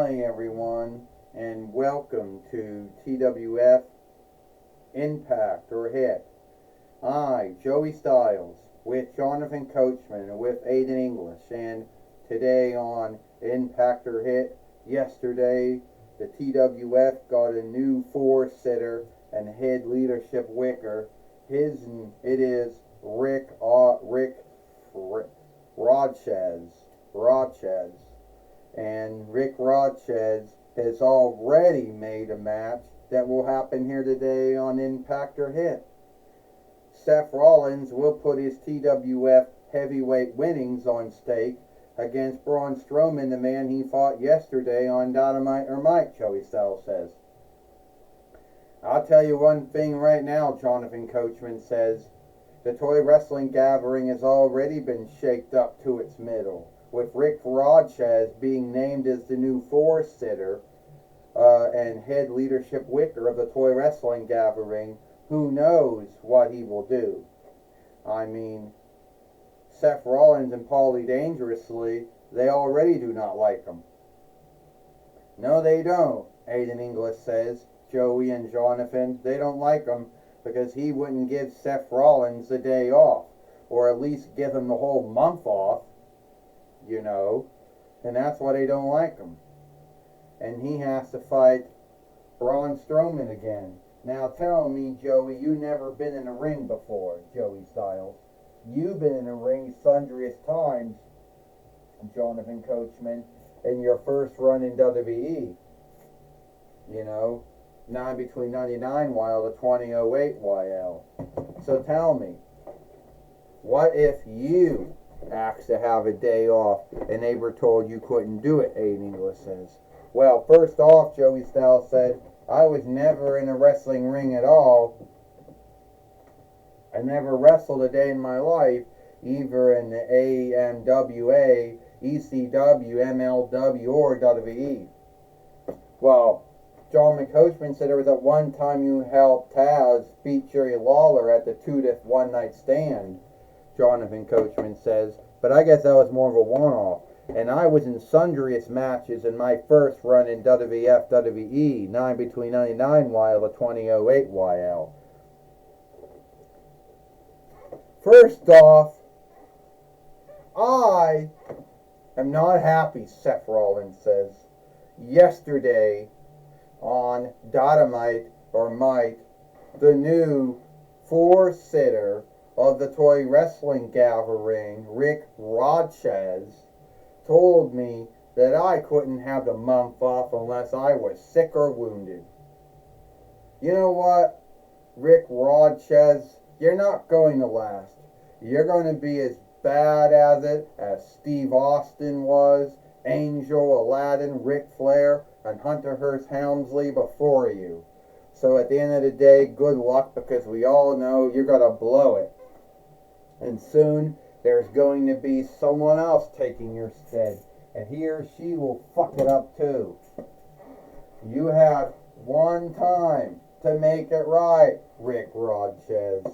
Hi everyone, and welcome to TWF Impact or Hit. I, Joey Styles, with Jonathan Coachman and with Aiden English, and today on Impact or Hit, yesterday the TWF got a new four-sitter and head leadership wicker. It is Rick Rodchez. And Rick Rodchez has already made a match that will happen here today on Impact or Hit. Seth Rollins will put his TWF heavyweight winnings on stake against Braun Strowman, the man he fought yesterday on Dynamite or Mike, Joey Styles says. I'll tell you one thing right now, Jonathan Coachman says. The Toy Wrestling Gathering has already been shaked up to its middle, with Rick Rodchez being named as the new four-sitter and head leadership wicker of the Toy Wrestling Gathering. Who knows what he will do? I mean, Seth Rollins and Paulie Dangerously, they already do not like him. No, they don't, Aiden English says. Joey and Jonathan, they don't like him because he wouldn't give Seth Rollins a day off, or at least give him the whole month off, you know, and that's why they don't like him. And he has to fight Braun Strowman again. Now tell me, Joey, you never been in a ring before, Joey Styles. You've been in a ring sundriest times, Jonathan Coachman, in your first run in WWE. You know, between 99 YL to 2008 YL. So tell me, what if you asked to have a day off and they were told you couldn't do it, Aiden English says? Well, first off, Joey Styles said, I was never in a wrestling ring at all. I never wrestled a day in my life, either in the AMWA, ECW, MLW, or WWE. Well, John McCoachman said there was at one time you helped Taz beat Jerry Lawler at the 2 One Night Stand, Jonathan Coachman says, but I guess that was more of a one-off. And I was in sundriest matches in my first run in WWF WWE, between 99 YL to 2008 YL. First off, I am not happy, Seth Rollins says. Yesterday, on Dynamite or Mike, the new four-sitter of the Toy Wrestling Gathering, Rick Rodchez, told me that I couldn't have the month off unless I was sick or wounded. You know what, Rick Rodchez, you're not going to last. You're going to be as bad at it as Steve Austin was, Angel, Aladdin, Ric Flair, and Hunter Hearst Helmsley before you. So at the end of the day, good luck, because we all know you're going to blow it. And soon there's going to be someone else taking your stead, and he or she will fuck it up too. You have one time to make it right, Rick Rodchez.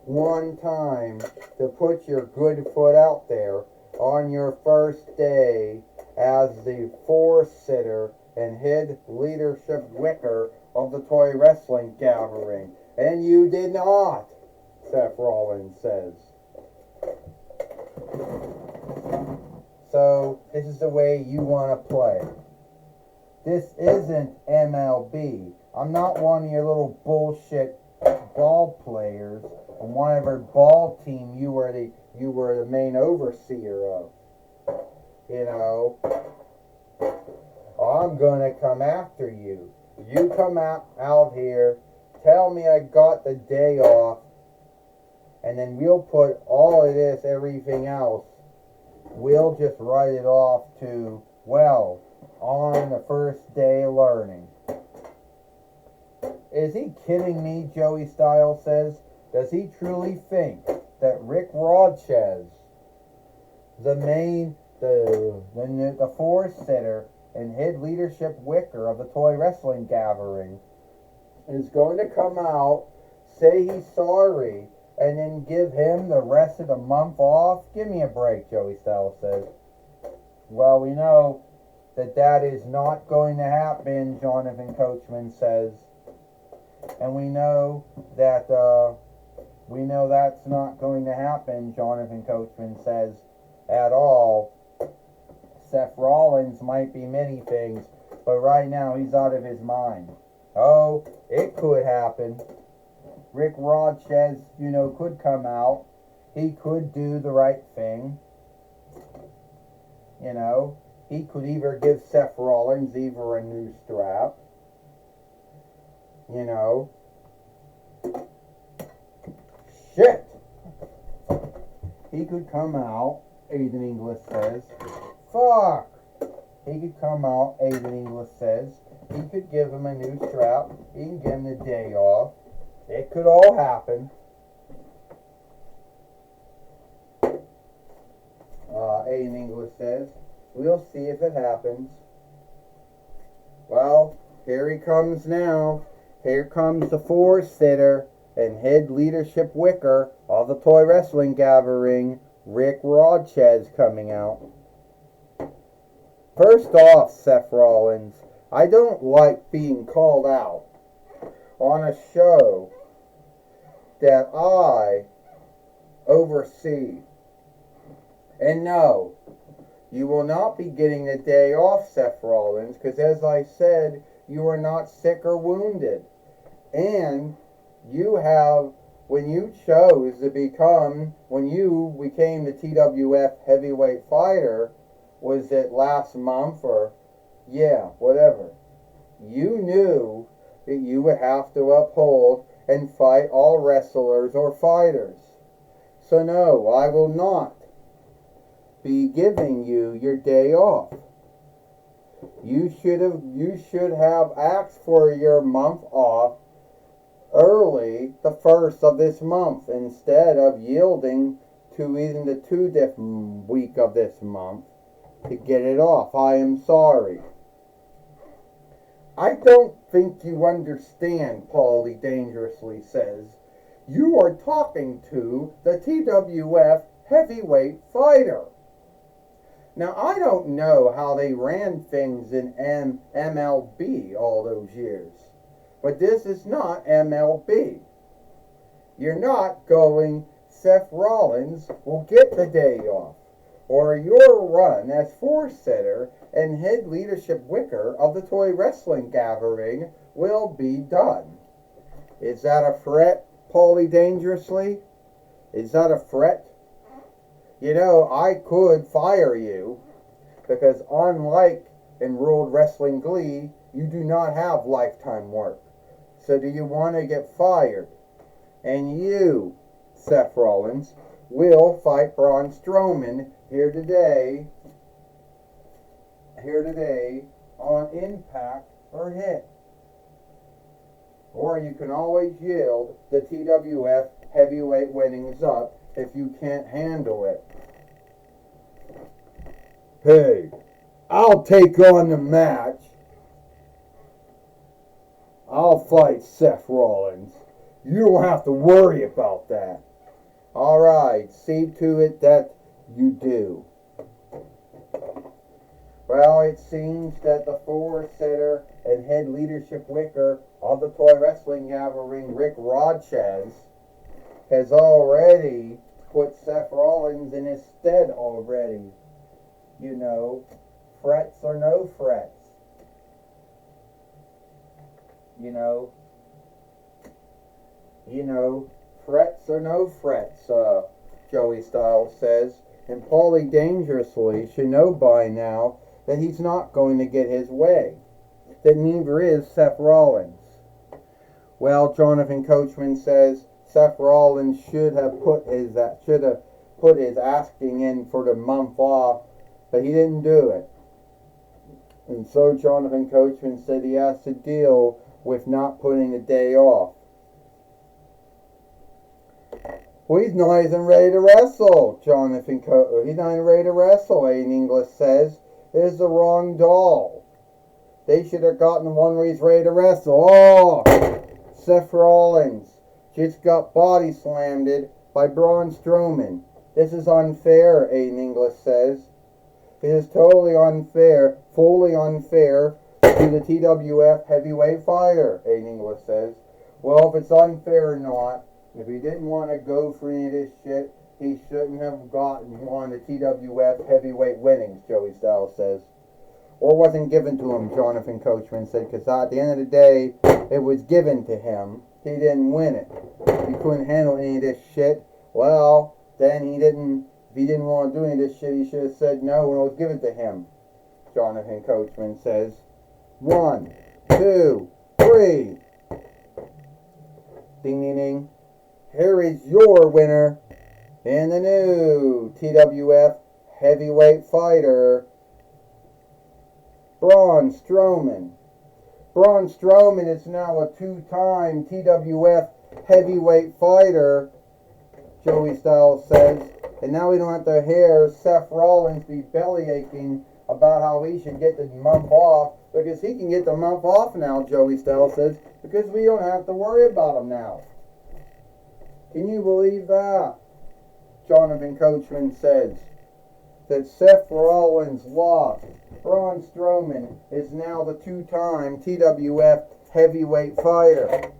One time to put your good foot out there on your first day as the four-sitter and head leadership wicker of the Toy Wrestling Gathering. And you did not, Seth Rollins says. So, this is the way you want to play. This isn't MLB. I'm not one of your little bullshit ball players on whatever ball team you were the main overseer of. You know, I'm gonna come after you. You come out here, tell me I got the day off, and then we'll put all of this, everything else, we'll just write it off to, well, on the first day of learning. Is he kidding me, Joey Styles says? Does he truly think that Rick Rodchez, the four-sitter and head leadership wicker of the Toy Wrestling Gathering, is going to come out, say he's sorry, and then give him the rest of the month off? Give me a break, Joey Styles says. Well, we know that is not going to happen, Jonathan Coachman says. And we know that's not going to happen, Jonathan Coachman says, at all. Seth Rollins might be many things, but right now he's out of his mind. Oh, it could happen. Rick Rodchez, could come out. He could do the right thing. He could either give Seth Rollins either a new strap. Shit! He could come out, Aiden English says. Fuck! He could come out, Aiden English says. He could give him a new strap. He can give him the day off. It could all happen. Aiden English says. We'll see if it happens. Well, here he comes now. Here comes the four-sitter and head leadership wicker of the Toy Wrestling Gathering, Rick Rodchez, coming out. First off, Seth Rollins, I don't like being called out on a show that I oversee. And no, you will not be getting the day off, Seth Rollins, because as I said, you are not sick or wounded. And you have, when you became the TWF heavyweight fighter, was it last month or, whatever. You knew that you would have to uphold and fight all wrestlers or fighters. So no, I will not be giving you your day off. You should have asked for your month off early, the first of this month, instead of yielding to even the 2nd week of this month to get it off. I am sorry. I don't think you understand, Paulie Dangerously says. You are talking to the TWF heavyweight fighter. Now, I don't know how they ran things in MLB all those years, but this is not MLB. You're not going, Seth Rollins will get the day off, or your run as four-sitter and head leadership wicker of the Toy Wrestling Gathering will be done. Is that a threat, Paulie Dangerously? Is that a threat? I could fire you, because unlike in World Wrestling Glee, you do not have lifetime work. So do you want to get fired? And you, Seth Rollins, will fight Braun Strowman here today on Impact or Hit. Or you can always yield the TWF heavyweight winnings up if you can't handle it. Hey, I'll take on the match. I'll fight Seth Rollins. You don't have to worry about that. Alright, see to it that you do. Well, it seems that the four-sitter and head leadership wicker of the Toy Wrestling Gathering, Rick Rodchez, has already put Seth Rollins in his stead already. Frets or no frets. Frets or no frets, Joey Styles says. And Paulie Dangerously should know by now that he's not going to get his way. That neither is Seth Rollins. Well, Jonathan Coachman says Seth Rollins should have put his asking in for the month off, but he didn't do it. And so Jonathan Coachman said he has to deal with not putting a day off. Well, he's not even ready to wrestle, He's not even ready to wrestle, Aiden English says. It is the wrong doll. They should have gotten the one where he's ready to wrestle. Oh! Seth Rollins just got body slammed by Braun Strowman. This is unfair, Aiden English says. It is totally unfair, fully unfair to the TWF heavyweight fighter, Aiden English says. Well, if it's unfair or not, if he didn't want to go for any of this shit, he shouldn't have gotten one of the TWF heavyweight winnings, Joey Styles says. Or wasn't given to him, Jonathan Coachman said, because at the end of the day, it was given to him. He didn't win it. He couldn't handle any of this shit. Well, then if he didn't want to do any of this shit, he should have said no when it was given to him, Jonathan Coachman says. 1, 2, 3. Ding, ding, ding. Here is your winner and the new TWF heavyweight fighter, Braun Strowman. Braun Strowman is now a 2-time TWF heavyweight fighter, Joey Styles says. And now we don't have to hear Seth Rollins be bellyaching about how he should get the month off, because he can get the month off now, Joey Styles says, because we don't have to worry about him now. Can you believe that? Jonathan Coachman says that Seth Rollins lost. Braun Strowman is now the 2-time TWF heavyweight fighter.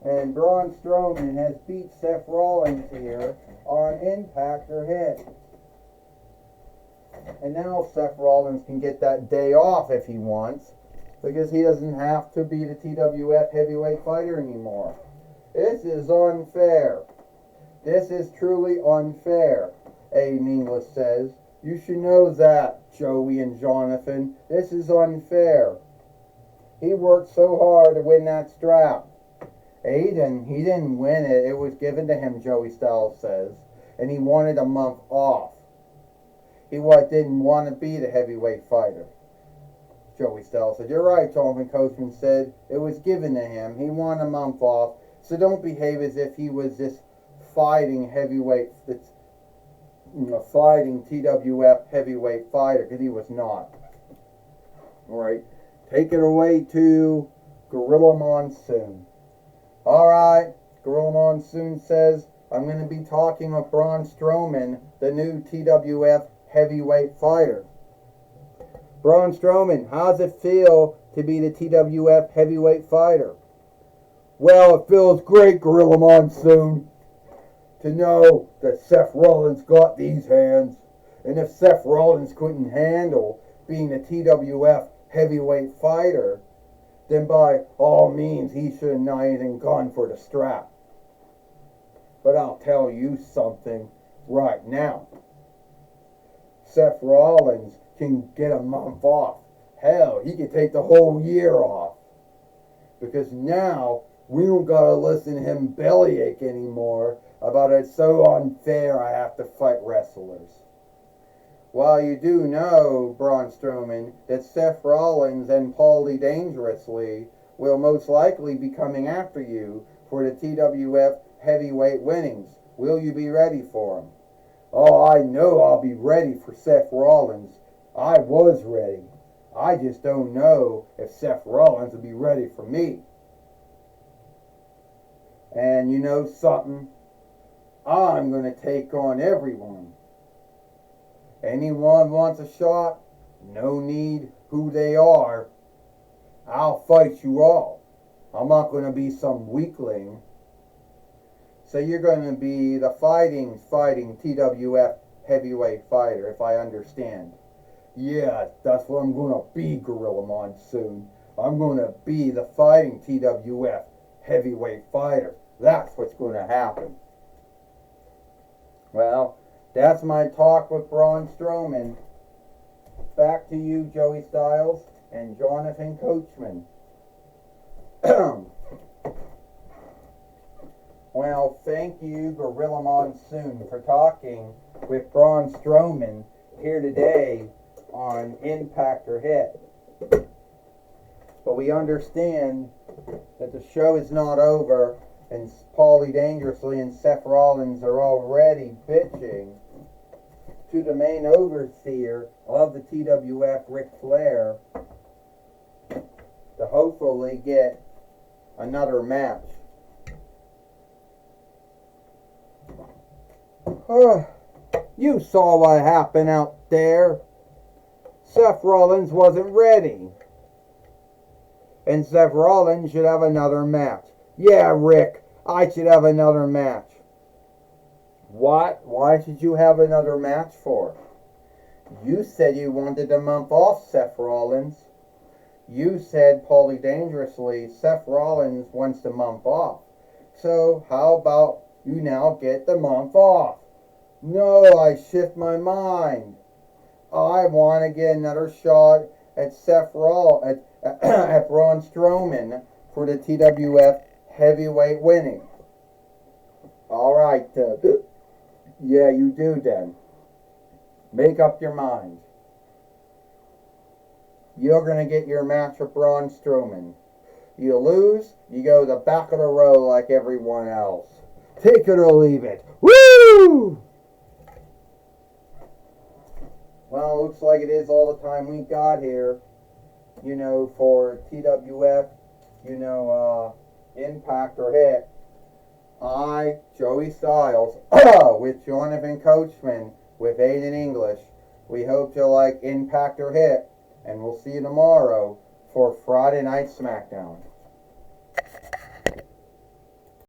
And Braun Strowman has beat Seth Rollins here on Impact or Hit. And now Seth Rollins can get that day off if he wants, because he doesn't have to be the TWF heavyweight fighter anymore. This is unfair. This is truly unfair, Aiden English says. You should know that, Joey and Jonathan. This is unfair. He worked so hard to win that strap. Aiden, he didn't win it. It was given to him, Joey Styles says. And he wanted a month off. He didn't want to be the heavyweight fighter. Joey Styles said, you're right, Jonathan Coachman said. It was given to him. He wanted a month off. So don't behave as if he was this fighting heavyweight, fighting TWF heavyweight fighter, because he was not. Alright, take it away to Gorilla Monsoon. Alright, Gorilla Monsoon says, I'm going to be talking with Braun Strowman, the new TWF heavyweight fighter. Braun Strowman, how's it feel to be the TWF heavyweight fighter? Well, it feels great, Gorilla Monsoon, to know that Seth Rollins got these hands. And if Seth Rollins couldn't handle being the TWF heavyweight fighter, then by all means he should have not even gone for the strap. But I'll tell you something right now. Seth Rollins can get a month off. Hell, he can take the whole year off. Because now we don't gotta listen to him bellyache anymore about it's so unfair I have to fight wrestlers. Well, you do know, Braun Strowman, that Seth Rollins and Paulie Dangerously will most likely be coming after you for the TWF heavyweight winnings. Will you be ready for them? Oh, I know I'll be ready for Seth Rollins. I was ready. I just don't know if Seth Rollins will be ready for me. And you know something? I'm going to take on everyone. Anyone wants a shot? No need who they are. I'll fight you all. I'm not going to be some weakling. So you're going to be the fighting TWF heavyweight fighter, if I understand. Yeah, that's what I'm going to be, Gorilla Monsoon. I'm going to be the fighting TWF heavyweight fighter. That's what's going to happen. Well, that's my talk with Braun Strowman. Back to you, Joey Styles and Jonathan Coachman. Well, thank you, Gorilla Monsoon, for talking with Braun Strowman here today on Impact or Hit. But we understand that the show is not over, and Paulie Dangerously and Seth Rollins are already bitching to the main overseer of the TWF, Ric Flair, to hopefully get another match. You saw what happened out there. Seth Rollins wasn't ready. And Seth Rollins should have another match. Yeah, Rick, I should have another match. What? Why should you have another match for? You said you wanted a month off, Seth Rollins. You said, Paulie Dangerously, Seth Rollins wants the month off. So how about you now get the month off? No, I shift my mind. I want to get another shot at at Braun Strowman for the TWF heavyweight winning. All right, yeah, you do then. Make up your mind. You're going to get your match with Braun Strowman. You lose, you go the back of the row like everyone else. Take it or leave it. Woo! Well, looks like it is all the time we got here, for TWF, Impact or Hit. I, Joey Styles, with Jonathan Coachman, with Aiden English. We hope you like Impact or Hit, and we'll see you tomorrow for Friday Night SmackDown.